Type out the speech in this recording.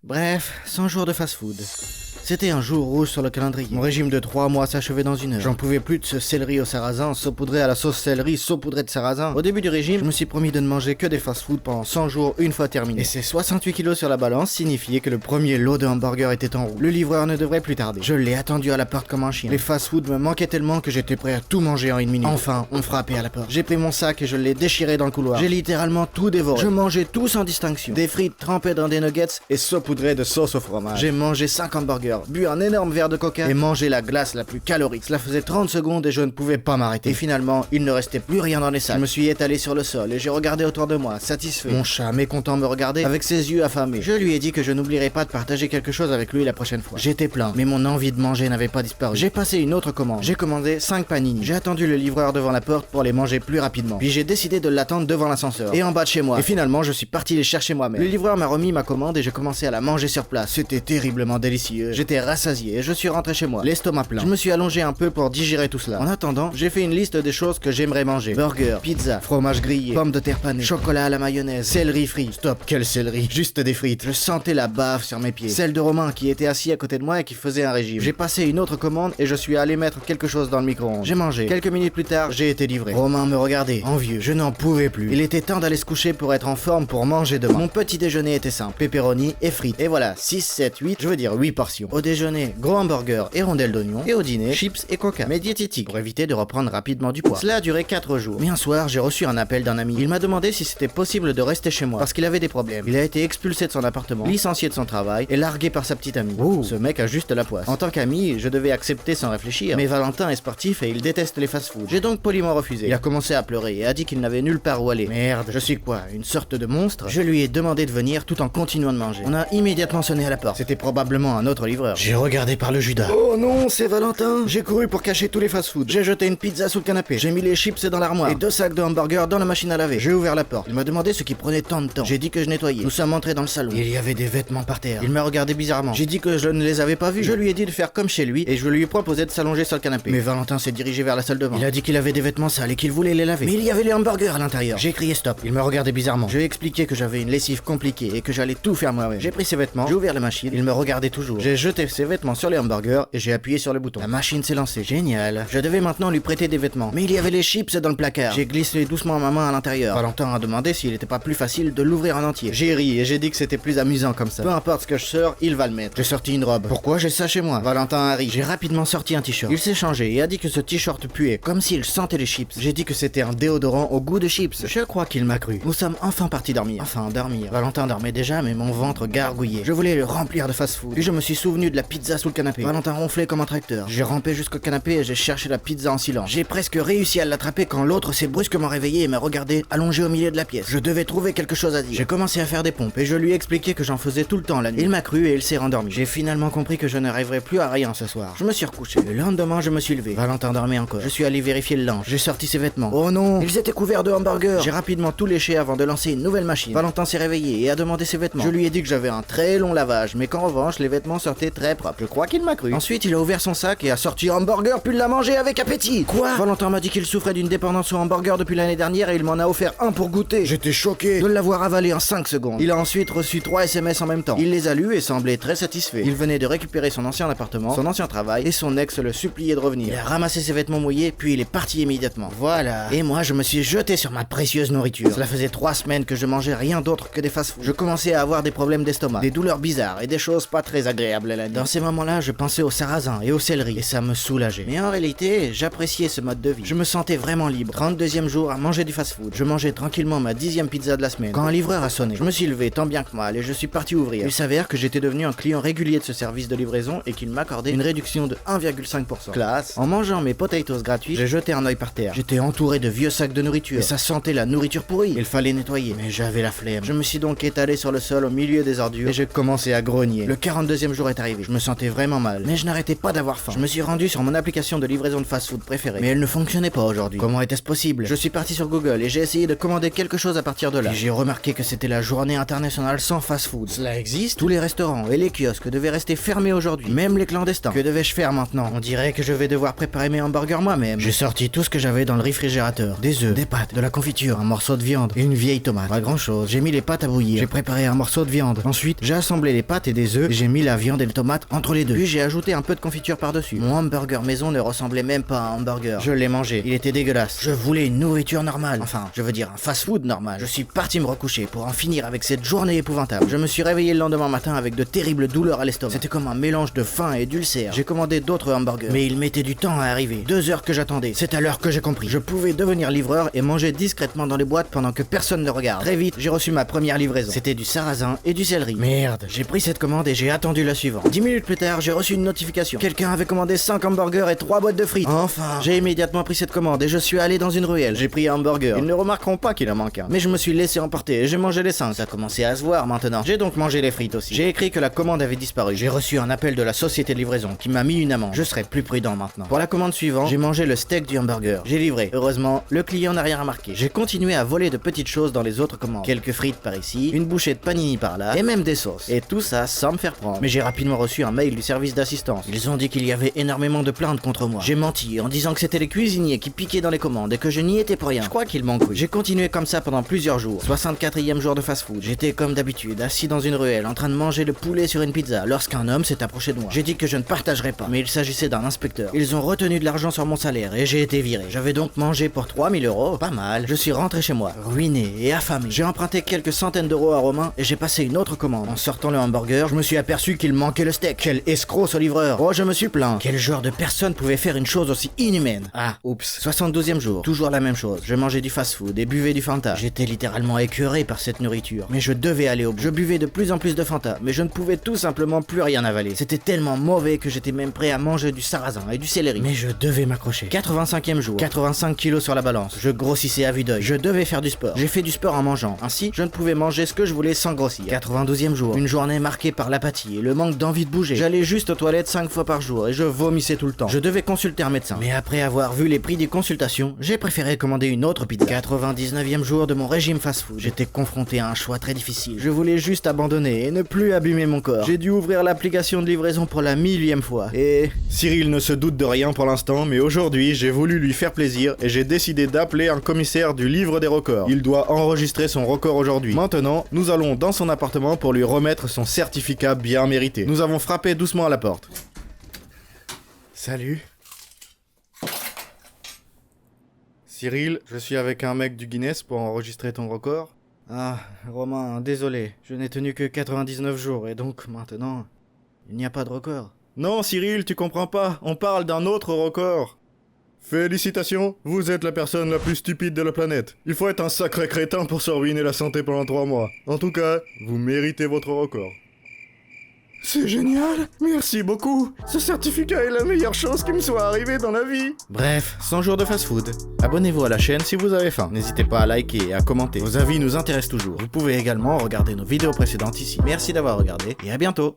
Bref, 100 jours de fast-food. C'était un jour rouge sur le calendrier. Mon régime de 3 mois s'achevait dans 1 heure. J'en pouvais plus de ce céleri au sarrasin, saupoudré à la sauce céleri, saupoudré de sarrasin. Au début du régime, je me suis promis de ne manger que des fast-food pendant 100 jours une fois terminé. Et ces 68 kilos sur la balance signifiaient que le premier lot de hamburgers était en route. Le livreur ne devrait plus tarder. Je l'ai attendu à la porte comme un chien. Les fast-food me manquaient tellement que j'étais prêt à tout manger en 1 minute. Enfin, on frappait à la porte. J'ai pris mon sac et je l'ai déchiré dans le couloir. J'ai littéralement tout dévoré. Je mangeais tout sans distinction. Des frites trempées dans des nuggets et saupoudrées de sauce au fromage. J'ai mangé 5 hamburgers, bu un énorme verre de coca et mangé la glace la plus calorique. Cela faisait 30 secondes et je ne pouvais pas m'arrêter. Et finalement, il ne restait plus rien dans les sacs. Je me suis étalé sur le sol et j'ai regardé autour de moi, satisfait. Mon chat, mécontent, me regardait avec ses yeux affamés. Je lui ai dit que je n'oublierais pas de partager quelque chose avec lui la prochaine fois. J'étais plein, mais mon envie de manger n'avait pas disparu. J'ai passé une autre commande. J'ai commandé 5 panini. J'ai attendu le livreur devant la porte pour les manger plus rapidement. Puis j'ai décidé de l'attendre devant l'ascenseur et en bas de chez moi. Et finalement, je suis parti les chercher moi-même. Le livreur m'a remis ma commande et j'ai commencé à la manger sur place. C'était terriblement délicieux. J'étais rassasié et je suis rentré chez moi, l'estomac plein. Je me suis allongé un peu pour digérer tout cela. En attendant, j'ai fait une liste des choses que j'aimerais manger. Burger, pizza, fromage grillé, pommes de terre panées, chocolat à la mayonnaise, céleri frit. Stop, quel céleri? Juste des frites. Je sentais la bave sur mes pieds. Celle de Romain qui était assis à côté de moi et qui faisait un régime. J'ai passé une autre commande et je suis allé mettre quelque chose dans le micro-ondes. J'ai mangé. Quelques minutes plus tard, j'ai été livré. Romain me regardait, envieux. Je n'en pouvais plus. Il était temps d'aller se coucher pour être en forme pour manger demain. Mon petit déjeuner était simple. Pepperoni et frites. Et voilà, 6, 7, 8, je veux dire 8 portions. Au déjeuner, gros hamburger et rondelles d'oignon. Et au dîner, chips et coca. Mais diététique, pour éviter de reprendre rapidement du poids. Cela a duré 4 jours. Mais un soir, j'ai reçu un appel d'un ami. Il m'a demandé si c'était possible de rester chez moi, parce qu'il avait des problèmes. Il a été expulsé de son appartement, licencié de son travail et largué par sa petite amie. Oh. Ce mec a juste la poisse. En tant qu'ami, je devais accepter sans réfléchir. Mais Valentin est sportif et il déteste les fast-foods. J'ai donc poliment refusé. Il a commencé à pleurer et a dit qu'il n'avait nulle part où aller. Merde, je suis quoi, une sorte de monstre? Je lui ai demandé de venir tout en continuant de manger. On a immédiatement sonné à la porte. C'était probablement un autre livreur. J'ai regardé par le Judas. Oh non, c'est Valentin. J'ai couru pour cacher tous les fast-foods. J'ai jeté une pizza sous le canapé. J'ai mis les chips dans l'armoire et 2 sacs de hamburgers dans la machine à laver. J'ai ouvert la porte. Il m'a demandé ce qui prenait tant de temps. J'ai dit que je nettoyais. Nous sommes entrés dans le salon. Il y avait des vêtements par terre. Il m'a regardé bizarrement. J'ai dit que je ne les avais pas vus. Je lui ai dit de faire comme chez lui et je lui ai proposé de s'allonger sur le canapé. Mais Valentin s'est dirigé vers la salle de bain. Il a dit qu'il avait des vêtements sales et qu'il voulait les laver. Mais il y avait les hamburgers à l'intérieur. J'ai crié stop. Il me regardait bizarrement. Je lui ai expliqué que j'avais une lessive compliquée et que j'allais tout faire moi-même. J'ai pris ses vêtements, j'ai ouvert la machine. Il me regardait toujours. J'ai jeté ses vêtements sur les hamburgers et j'ai appuyé sur le bouton. La machine s'est lancée. Génial. Je devais maintenant lui prêter des vêtements. Mais il y avait les chips dans le placard. J'ai glissé doucement ma main à l'intérieur. Valentin a demandé s'il était pas plus facile de l'ouvrir en entier. J'ai ri et j'ai dit que c'était plus amusant comme ça. Peu importe ce que je sors, il va le mettre. J'ai sorti une robe. Pourquoi j'ai ça chez moi? Valentin a ri. J'ai rapidement sorti un t-shirt. Il s'est changé et a dit que ce t-shirt puait, comme s'il sentait les chips. J'ai dit que c'était un déodorant au goût de chips. Je crois qu'il m'a cru. Nous sommes enfin partis dormir. Enfin, dormir. Valentin dormait déjà, mais mon ventre gargouillait. Je voulais le remplir de fast-food. Puis je me suis souvenu de la pizza sous le canapé. Valentin ronflait comme un tracteur. J'ai rampé jusqu'au canapé et j'ai cherché la pizza en silence. J'ai presque réussi à l'attraper quand l'autre s'est brusquement réveillé et m'a regardé allongé au milieu de la pièce. Je devais trouver quelque chose à dire. J'ai commencé à faire des pompes et je lui ai expliqué que j'en faisais tout le temps la nuit. Il m'a cru et il s'est rendormi. J'ai finalement compris que je ne rêverais plus à rien ce soir. Je me suis recouché. Le lendemain, je me suis levé. Valentin dormait encore. Je suis allé vérifier le linge. J'ai sorti ses vêtements. Oh non, ils étaient couverts de hamburgers. J'ai rapidement tout léché avant de lancer une nouvelle machine. Valentin s'est réveillé et a demandé ses vêtements. Je lui ai dit que j'avais un très long lavage, mais qu'en revanche, les vêtements sortaient très propres. Je crois qu'il m'a cru. Ensuite, il a ouvert son sac et a sorti un hamburger puis l'a mangé avec appétit. Quoi? Valentin m'a dit qu'il souffrait d'une dépendance au hamburger depuis l'année dernière et il m'en a offert un pour goûter. J'étais choqué de l'avoir avalé en 5 secondes. Il a ensuite reçu 3 SMS en même temps. Il les a lus et semblait très satisfait. Il venait de récupérer son ancien appartement, son ancien travail et son ex le suppliait de revenir. Il a ramassé ses vêtements mouillés puis il est parti immédiatement. Voilà. Et moi je me suis jeté sur ma précieuse nourriture. Cela faisait 3 semaines que je mangeais rien d'autre que des fast-food. Je commençais à avoir des problèmes d'estomac, des douleurs bizarres et des choses pas très agréables la nuit. Dans ces moments-là, je pensais au sarrasin et au céleri et ça me soulageait. Mais en réalité, j'appréciais ce mode de vie. Je me sentais vraiment libre. 32e jour à manger du fast-food. Je mangeais tranquillement ma 10e pizza de la semaine quand un livreur a sonné. Je me suis levé tant bien que mal et je suis parti ouvrir. Il s'avère que j'étais devenu un client régulier de ce service de livraison et qu'il m'accordait une réduction de 1,5%. Classe. En mangeant mes potatoes gratuits, j'ai jeté un œil par terre. J'étais entouré de vieux sacs de nourriture et ça sentait la nourriture pourrie. Il fallait nettoyer, mais j'avais la flemme. Je me suis donc étalé sur le sol au milieu des ordures et j'ai commencé à grogner. Le 42e jour est arrivé. arrivé. Je me sentais vraiment mal, mais je n'arrêtais pas d'avoir faim. Je me suis rendu sur mon application de livraison de fast-food préférée, mais elle ne fonctionnait pas aujourd'hui. Comment était-ce possible? Je suis parti sur Google et j'ai essayé de commander quelque chose à partir de là. J'ai remarqué que c'était la journée internationale sans fast-food. Cela existe? Tous les restaurants et les kiosques devaient rester fermés aujourd'hui, même les clandestins. Que devais-je faire maintenant? On dirait que je vais devoir préparer mes hamburgers moi-même. J'ai sorti tout ce que j'avais dans le réfrigérateur. Des œufs, des pâtes, de la confiture, un morceau de viande et une vieille tomate. Pas grand-chose. J'ai mis les pâtes à bouillir. J'ai préparé un morceau de viande. Ensuite, j'ai assemblé les pâtes et des œufs et j'ai mis la viande et les tomates entre les deux. Puis j'ai ajouté un peu de confiture par-dessus. Mon hamburger maison ne ressemblait même pas à un hamburger. Je l'ai mangé. Il était dégueulasse. Je voulais une nourriture normale. Enfin, je veux dire un fast-food normal. Je suis parti me recoucher pour en finir avec cette journée épouvantable. Je me suis réveillé le lendemain matin avec de terribles douleurs à l'estomac. C'était comme un mélange de faim et d'ulcère. J'ai commandé d'autres hamburgers, mais il mettait du temps à arriver. 2 heures que j'attendais. C'est à l'heure que j'ai compris. Je pouvais devenir livreur et manger discrètement dans les boîtes pendant que personne ne regarde. Très vite, j'ai reçu ma première livraison. C'était du sarrasin et du céleri. Merde, j'ai pris cette commande et j'ai attendu la suivante. 10 minutes plus tard, j'ai reçu une notification. Quelqu'un avait commandé 5 hamburgers et 3 boîtes de frites. Enfin, j'ai immédiatement pris cette commande et je suis allé dans une ruelle. J'ai pris un hamburger. Ils ne remarqueront pas qu'il en manque un. Mais je me suis laissé emporter et j'ai mangé les 5. Ça commençait à se voir maintenant. J'ai donc mangé les frites aussi. J'ai écrit que la commande avait disparu. J'ai reçu un appel de la société de livraison qui m'a mis une amende. Je serai plus prudent maintenant. Pour la commande suivante, j'ai mangé le steak du hamburger. J'ai livré. Heureusement, le client n'a rien remarqué. J'ai continué à voler de petites choses dans les autres commandes. Quelques frites par ici, une bouchée de panini par là, et même des sauces. Et tout ça sans me faire prendre. Mais j'ai rapidement reçu un mail du service d'assistance. Ils ont dit qu'il y avait énormément de plaintes contre moi. J'ai menti en disant que c'était les cuisiniers qui piquaient dans les commandes et que je n'y étais pour rien. Je crois qu'ils m'ont cru. J'ai continué comme ça pendant plusieurs jours. 64e jour de fast-food. J'étais comme d'habitude, assis dans une ruelle, en train de manger le poulet sur une pizza, lorsqu'un homme s'est approché de moi. J'ai dit que je ne partagerais pas, mais il s'agissait d'un inspecteur. Ils ont retenu de l'argent sur mon salaire et j'ai été viré. J'avais donc mangé pour 3000 €. Pas mal. Je suis rentré chez moi, ruiné et affamé. J'ai emprunté quelques centaines d'euros à Romain et j'ai passé une autre commande. En sortant le hamburger, je me suis aperçu qu'il manquait le steak. Quel escroc ce livreur. Oh, je me suis plaint. Quel genre de personne pouvait faire une chose aussi inhumaine? Ah, oups. 72e jour. Toujours la même chose. Je mangeais du fast-food et buvais du Fanta. J'étais littéralement écœuré par cette nourriture. Mais je devais aller au bout. Je buvais de plus en plus de Fanta, mais je ne pouvais tout simplement plus rien avaler. C'était tellement mauvais que j'étais même prêt à manger du sarrasin et du céleri. Mais je devais m'accrocher. 85e jour. 85 kilos sur la balance. Je grossissais à vue d'œil. Je devais faire du sport. J'ai fait du sport en mangeant. Ainsi, je ne pouvais manger ce que je voulais sans grossir. 92e jour. Une journée marquée par l'apathie et le manque d'envie de bouger. J'allais juste aux toilettes 5 fois par jour et je vomissais tout le temps. Je devais consulter un médecin. Mais après avoir vu les prix des consultations, j'ai préféré commander une autre pizza. 99e jour de mon régime fast-food. J'étais confronté à un choix très difficile. Je voulais juste abandonner et ne plus abîmer mon corps. J'ai dû ouvrir l'application de livraison pour la 1000e fois. Et Cyril ne se doute de rien pour l'instant, mais aujourd'hui, j'ai voulu lui faire plaisir et j'ai décidé d'appeler un commissaire du livre des records. Il doit enregistrer son record aujourd'hui. Maintenant, nous allons dans son appartement pour lui remettre son certificat bien mérité. Nous avons frappé doucement à la porte. Salut. Cyril, je suis avec un mec du Guinness pour enregistrer ton record. Ah, Romain, désolé, je n'ai tenu que 99 jours et donc maintenant, il n'y a pas de record. Non, Cyril, tu comprends pas, on parle d'un autre record. Félicitations, vous êtes la personne la plus stupide de la planète. Il faut être un sacré crétin pour se ruiner la santé pendant 3 mois. En tout cas, vous méritez votre record. C'est génial, merci beaucoup. Ce certificat est la meilleure chose qui me soit arrivée dans la vie. Bref, 100 jours de fast-food. Abonnez-vous à la chaîne si vous avez faim. N'hésitez pas à liker et à commenter. Vos avis nous intéressent toujours. Vous pouvez également regarder nos vidéos précédentes ici. Merci d'avoir regardé et à bientôt.